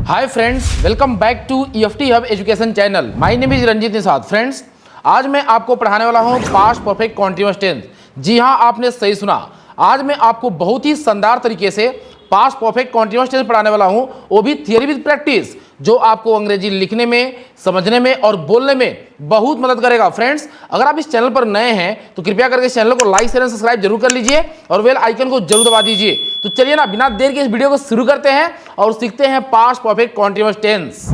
Hi friends, welcome back to EFT hub education channel. My name is Ranjit Nishad. Friends, आज मैं आपको पढ़ाने वाला हूं पास्ट परफेक्ट कॉन्टिन्यूअस टेंस। जी हां, आपने सही सुना। आज मैं आपको बहुत ही शानदार तरीके से पास्ट परफेक्ट कॉन्टिन्यूअस टेंस पढ़ाने वाला हूं, वो भी थियरी विद प्रैक्टिस, जो आपको अंग्रेजी लिखने में, समझने में और बोलने में बहुत मदद करेगा। फ्रेंड्स, अगर आप इस चैनल पर नए हैं तो कृपया करके इस चैनल को लाइक शेयर सब्सक्राइब जरूर कर लीजिए और बेल आइकन को जरूर दबा दीजिए। तो चलिए ना, बिना देर के इस वीडियो को शुरू करते हैं और सीखते हैं पास्ट परफेक्ट कॉन्टिन्यूअस टेंस।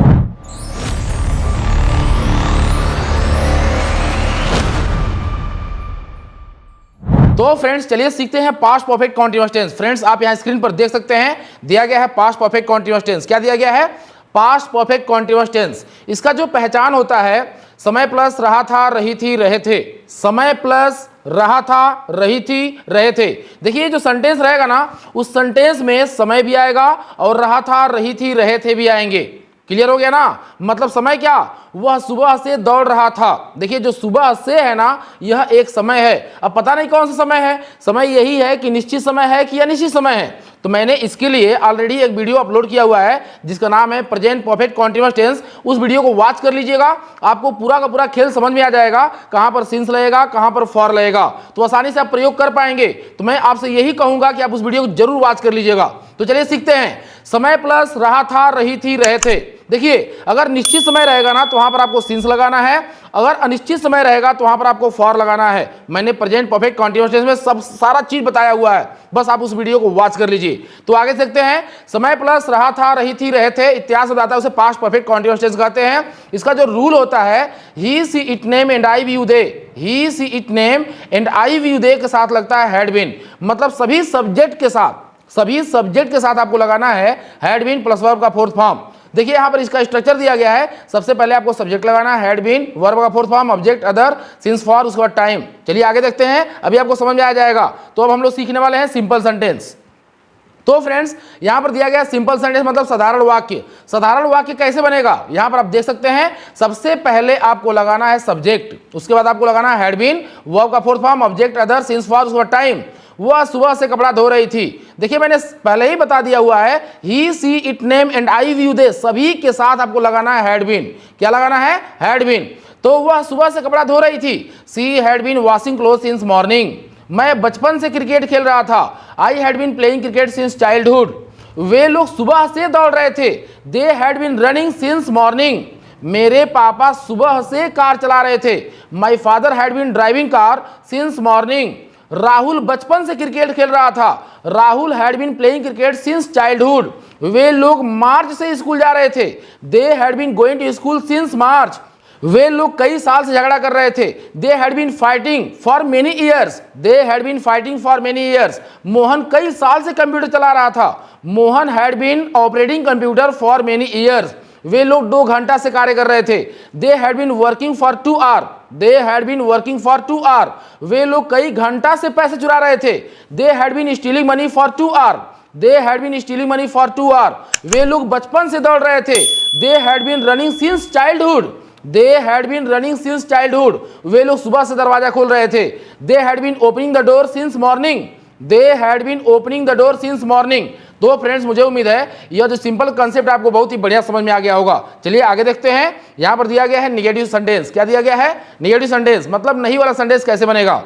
तो फ्रेंड्स, चलिए सीखते हैं past perfect continuous tense. Friends, आप यहां स्क्रीन पर देख सकते हैं, दिया गया है पास्ट परफेक्ट कॉन्टिन्यूअस टेंस। क्या दिया गया है? Past perfect continuous tense. इसका जो पहचान होता है, समय प्लस रहा था, रही थी, रहे थे। समय प्लस रहा था, रही थी, रहे थे। देखिए, जो सेंटेंस रहेगा ना, उस सेंटेंस में समय भी आएगा और रहा था, रही थी, रहे थे भी आएंगे। क्लियर हो गया ना? मतलब समय क्या? वह सुबह से दौड़ रहा था। देखिए, जो सुबह से है ना, यह एक समय है। अब पता नहीं कौन सा समय है। समय यही है कि निश्चित समय है कि अनिश्चित समय है। तो मैंने इसके लिए ऑलरेडी एक वीडियो अपलोड किया हुआ है जिसका नाम है प्रेजेंट परफेक्ट कॉन्टिन्यूअस टेंस। उस वीडियो को वॉच कर लीजिएगा, आपको पूरा का पूरा खेल समझ में आ जाएगा। कहां पर सिंस लगेगा, कहां पर फॉर लगेगा, तो आसानी से आप प्रयोग कर पाएंगे। तो मैं आपसे यही कहूंगा कि आप उस वीडियो को जरूर वॉच कर लीजिएगा। तो चलिए सीखते हैं। समय प्लस रहा था, रही थी, रहे थे। देखिए, अगर निश्चित समय रहेगा ना तो वहां पर आपको सिंस लगाना है, अगर अनिश्चित समय रहेगा तो वहां पर आपको फॉर लगाना है। मैंने प्रेजेंट परफेक्ट कॉन्टिन्यूअस टेंस में सब सारा चीज बताया हुआ है, बस आप उस वीडियो को वॉच कर लीजिए। तो आगे देखते हैं। समय प्लस रहा था, रही थी, रहे थे इत्यादि शब्द आता है, उसे पास्ट परफेक्ट कॉन्टिन्यूअस टेंस कहते हैं। इसका जो रूल होता है, he she it name and I we you they, he she it name and I we you they के साथ लगता है हैड बीन। मतलब सभी सब्जेक्ट के साथ आपको लगाना है हैड बीन प्लस वर्ब का फोर्थ फॉर्म। देखिए, यहां पर इसका स्ट्रक्चर दिया गया है। सबसे पहले आपको सब्जेक्ट लगाना है हैड बीन, वर्ब का fourth form, object other, since for, उसके बाद टाइम। चलिए आगे देखते हैं, अभी आपको समझ में आ जाएगा। तो अब हम लोग सीखने वाले हैं सिंपल सेंटेंस। तो फ्रेंड्स, यहां पर दिया गया सिंपल सेंटेंस मतलब साधारण वाक्य। साधारण वाक्य कैसे बनेगा, यहां पर आप देख सकते हैं। सबसे पहले आपको लगाना है सब्जेक्ट, उसके बाद आपको लगाना है हैड बीन, वर्ब का fourth form, object other, since for, उसके बाद टाइम। वह सुबह से कपड़ा धो रही थी। देखिए, मैंने पहले ही बता दिया हुआ है, he she it name and I we you they, सभी के साथ आपको लगाना है हैड बीन। क्या लगाना है? Had been. तो वह सुबह से कपड़ा धो रही थी। She had been washing cloth since morning. मैं बचपन से क्रिकेट खेल रहा था। I had been playing cricket since childhood. वे लोग सुबह से दौड़ रहे थे। They had been running since morning. मेरे पापा सुबह से कार चला रहे थे। My father had been driving car since morning. Rahul बचपन से क्रिकेट खेल रहा था। Rahul had been playing cricket since childhood. वे लोग मार्च से स्कूल जा रहे थे। They had been going to school since March. वे लोग कई साल से झगड़ा कर रहे थे। They had been fighting for many years. They had been fighting for many years. Mohan कई साल से कंप्यूटर चला रहा था। Mohan had been operating computer for many years. वे लोग 2 घंटा से कार्य कर रहे थे। They had been working for 2 hour. They had been working for 2 hour. वे लोग कई घंटा से पैसे चुरा रहे थे। They had been stealing money for 2 hour. They had been stealing money for 2 hour. वे लोग बचपन से दौड़ रहे थे। They had been running since childhood. They had been running since childhood. वे लोग सुबह से दरवाजा खोल रहे थे। They had been opening the door since morning. They had been opening the door since morning. तो फ्रेंड्स, मुझे उम्मीद है यह जो सिंपल कंसेप्ट आपको बहुत ही बढ़िया समझ में आ गया होगा। चलिए आगे देखते हैं। यहां पर दिया गया है नेगेटिव सेंटेंस। क्या दिया गया है? नेगेटिव सेंटेंस मतलब नहीं वाला सेंटेंस कैसे बनेगा।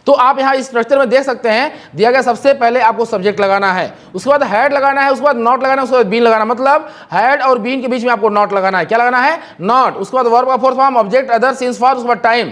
तो आप यहां इस स्ट्रक्चर में देख सकते हैं, दिया गया सबसे पहले आपको सब्जेक्ट लगाना है, उसके बाद हैड लगाना है, उसके बाद नॉट लगाना है, उसके बाद बीन लगाना। मतलब हैड और बीन के बीच में आपको नॉट लगाना है। क्या लगाना है? नॉट। उसके बाद वर्ब का fourth form, object other, since for, उसके बाद टाइम।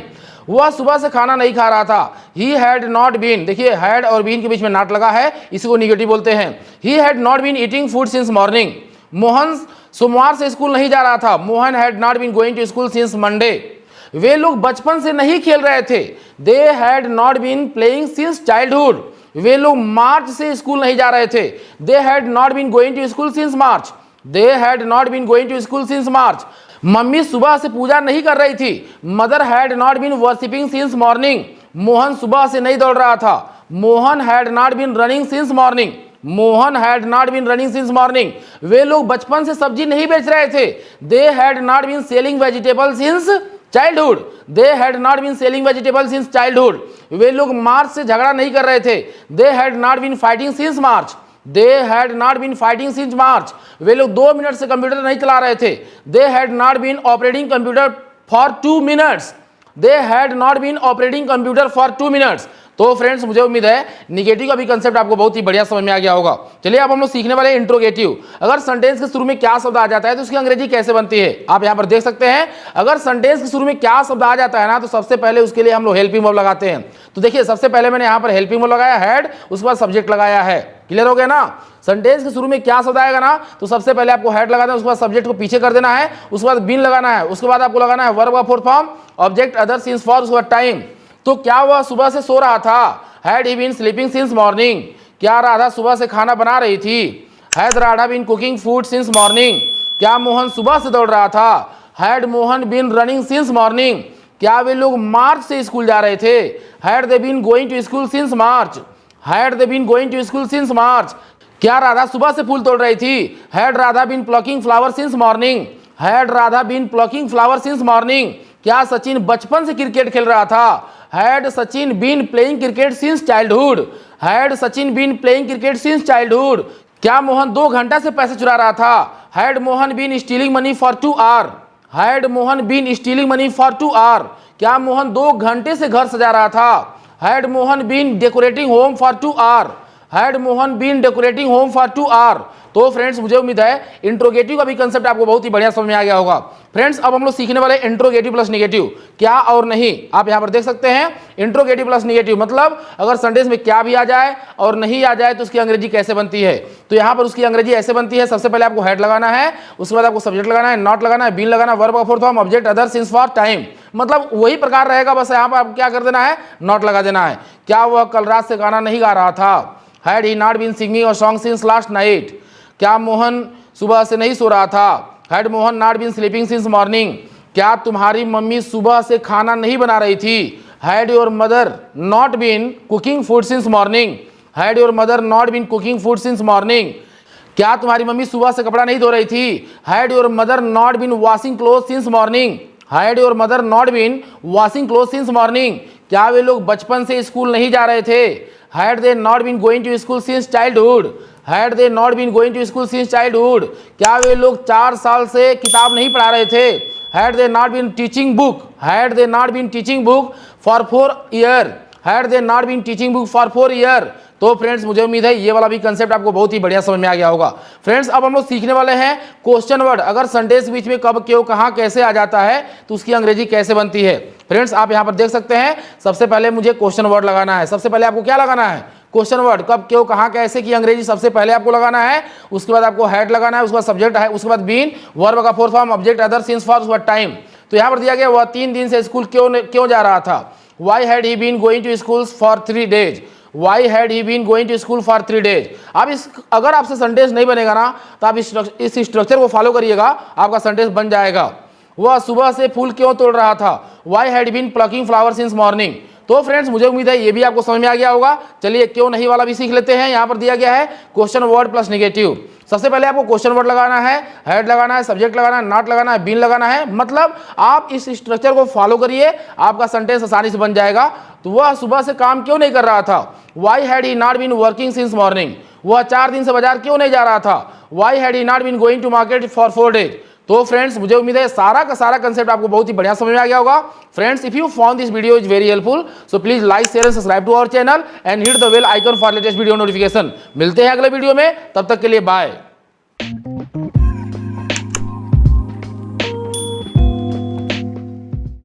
वह सुबह से खाना नहीं खा रहा था। He had not been. देखिए, हैड और बीन के बीच में नॉट लगा है, इसी को निगेटिव बोलते हैं। He had not been eating food since morning. Mohan सोमवार से स्कूल नहीं जा रहा था। Mohan had not been going to school since Monday. वे लोग बचपन से नहीं खेल रहे थे। They had not been playing since childhood. वे लोग मार्च से स्कूल नहीं जा रहे थे। They had not been going to school since March. They had not been going to school since मार्च। मम्मी सुबह से पूजा नहीं कर रही थी। Mother had not been worshipping since morning. Mohan सुबह से नहीं दौड़ रहा था। Mohan had not been running since morning. Mohan had not been running since morning. वे लोग बचपन से सब्जी नहीं बेच रहे थे। They had not been selling vegetable since childhood. They had not been selling vegetable since childhood. वे लोग मार्च से झगड़ा नहीं कर रहे थे। They had not been fighting since March. They had not been fighting since March, वे लोग 2 मिनट से कंप्यूटर नहीं चला रहे थे। They had not been operating computer for 2 minutes, they had not been operating computer for 2 minutes. तो friends मुझे उम्मीद है निगेटिव का भी कंसेप्ट आपको बहुत ही बढ़िया समझ में आ गया होगा। चलिए अब हम लोग सीखने वाले इंट्रोगेटिव। अगर सेंटेंस के शुरू में क्या शब्द आ जाता है तो उसकी अंग्रेजी कैसे बनती है, आप यहां पर देख सकते हैं। अगर सेंटेंस के शुरू में क्या शब्द आ जाता है ना, तो सबसे पहले उसके लिए हम लोग हेल्पिंग वर्ब लगाते हैं। तो देखिए सबसे पहले मैंने यहां पर हेल्पिंग वर्ब लगाया हैड, उसके बाद सब्जेक्ट लगाया है। क्लियर हो गया ना। सेंटेंस के शुरू में क्या शब्द आएगा ना, तो सबसे पहले आपको हैड लगाना है, उसके बाद सब्जेक्ट को पीछे कर देना है, उसके बाद बीन लगाना है, उसके बाद आपको लगाना है वर्ब का fourth form, object other since for, उसके बाद टाइम। तो क्या वह सुबह से सो रहा था, had he been sleeping since morning. क्या राधा सुबह से खाना बना रही थी, had Radha been cooking food since morning. क्या मोहन सुबह से दौड़ रहा था, had Mohan been running since morning. क्या वे लोग मार्च से स्कूल जा रहे थे, had they been going to school since March, had they been going to school since March. क्या राधा सुबह से फूल तोड़ रही थी, had Radha been plucking flower since morning, had Radha been plucking flower since morning. क्या सचिन बचपन से क्रिकेट खेल रहा था, had Sachin been playing cricket since childhood, had Sachin been playing cricket since childhood. क्या मोहन 2 घंटा से पैसे चुरा रहा था, had Mohan been stealing money for 2 hour, had Mohan been stealing money for 2 hour. क्या मोहन 2 घंटे से घर सजा रहा था, had Mohan been decorating home for 2 hour, had Mohan been decorating home for 2 hour. तो फ्रेंड्स मुझे उम्मीद है इंट्रोगेटिव का भी कंसेप्ट आपको बहुत ही बढ़िया समझ में आ गया होगा। फ्रेंड्स अब हम लोग सीखने वाले इंट्रोगेटिव प्लस नेगेटिव, क्या और नहीं। आप यहां पर देख सकते हैं इंट्रोगेटिव प्लस नेगेटिव मतलब अगर सेंटेंस में क्या भी आ जाए और नहीं आ जाए तो उसकी अंग्रेजी कैसे बनती है। तो यहां पर उसकी अंग्रेजी ऐसे बनती है, सबसे पहले आपको हैड लगाना है, उसके बाद आपको सब्जेक्ट लगाना है, नॉट लगाना है, बीन लगाना है, वर्ब का fourth form, object other since for time. मतलब वही प्रकार रहेगा, बस यहां पर आपको क्या कर देना है, नॉट लगा देना है। क्या वह कल रात से गाना नहीं गा रहा था, had he not been singing a song since last night. क्या मोहन सुबह से नहीं सो रहा था, had Mohan not been sleeping since morning. क्या तुम्हारी मम्मी सुबह से खाना नहीं बना रही थी, had your mother not been cooking food since morning, had your mother not been cooking food since morning. क्या तुम्हारी मम्मी सुबह से कपड़ा नहीं धो रही थी, had your mother not been washing cloth since morning, had your mother not been washing cloth since morning. क्या वे लोग बचपन से स्कूल नहीं जा रहे थे, had they not been going to school since childhood, had they not been going to school since childhood. क्या वे लोग 4 साल से किताब नहीं पढ़ा रहे थे, had they not been teaching book, had they not been teaching book for 4 year, had they not been teaching book for 4 year. तो फ्रेंड्स मुझे उम्मीद है ये वाला भी कंसेप्ट आपको बहुत ही बढ़िया समझ में आ गया होगा। फ्रेंड्स अब हम लोग सीखने वाले हैं क्वेश्चन वर्ड। अगर सेंटेंस बीच में कब क्यों कहां कैसे आ जाता है तो उसकी अंग्रेजी कैसे बनती है। फ्रेंड्स आप यहां पर देख सकते हैं, सबसे पहले मुझे क्वेश्चन वर्ड लगाना है। सबसे पहले आपको क्या लगाना है, क्वेश्चन वर्ड। कब क्यों कहां कैसे की अंग्रेजी सबसे पहले आपको लगाना है, उसके बाद आपको हैड लगाना है, उसके बाद सब्जेक्ट है, उसके बाद बीन, वर्ब का fourth form, object other since for, उसके बाद टाइम। तो यहां पर दिया गया वह 3 दिन से स्कूल क्यों जा रहा था, why had he been going to school for 3 days, why had he been going to school for 3 days. अब इस अगर आपसे सेंटेंस नहीं बनेगा ना तो आप इस स्ट्रक्चर को फॉलो करिएगा, आपका सेंटेंस बन जाएगा। वह सुबह से फूल क्यों तोड़ रहा था, why had been plucking flower since morning. तो फ्रेंड्स मुझे उम्मीद है ये भी आपको समझ में आ गया होगा। चलिए क्यों नहीं वाला भी सीख लेते हैं। यहां पर दिया गया है क्वेश्चन वर्ड प्लस नेगेटिव। सबसे पहले आपको क्वेश्चन वर्ड लगाना है, हेड लगाना है, सब्जेक्ट लगाना है, नॉट लगाना है, बीन लगाना है। मतलब आप इस स्ट्रक्चर को फॉलो करिए, आपका सेंटेंस आसानी से बन जाएगा। तो वह सुबह से काम क्यों नहीं कर रहा था, why had he not been working since morning. वह 4 दिन से बाजार क्यों नहीं जा रहा था, why had he not been going to market for 4 days. तो फ्रेंड्स मुझे उम्मीद है सारा का सारा कंसेप्ट आपको बहुत ही बढ़िया समझ में आ गया होगा। Friends if you found this video is very helpful so please like share and subscribe to our channel and hit the bell icon for latest video notification. मिलते हैं अगले वीडियो में, तब तक के लिए बाय।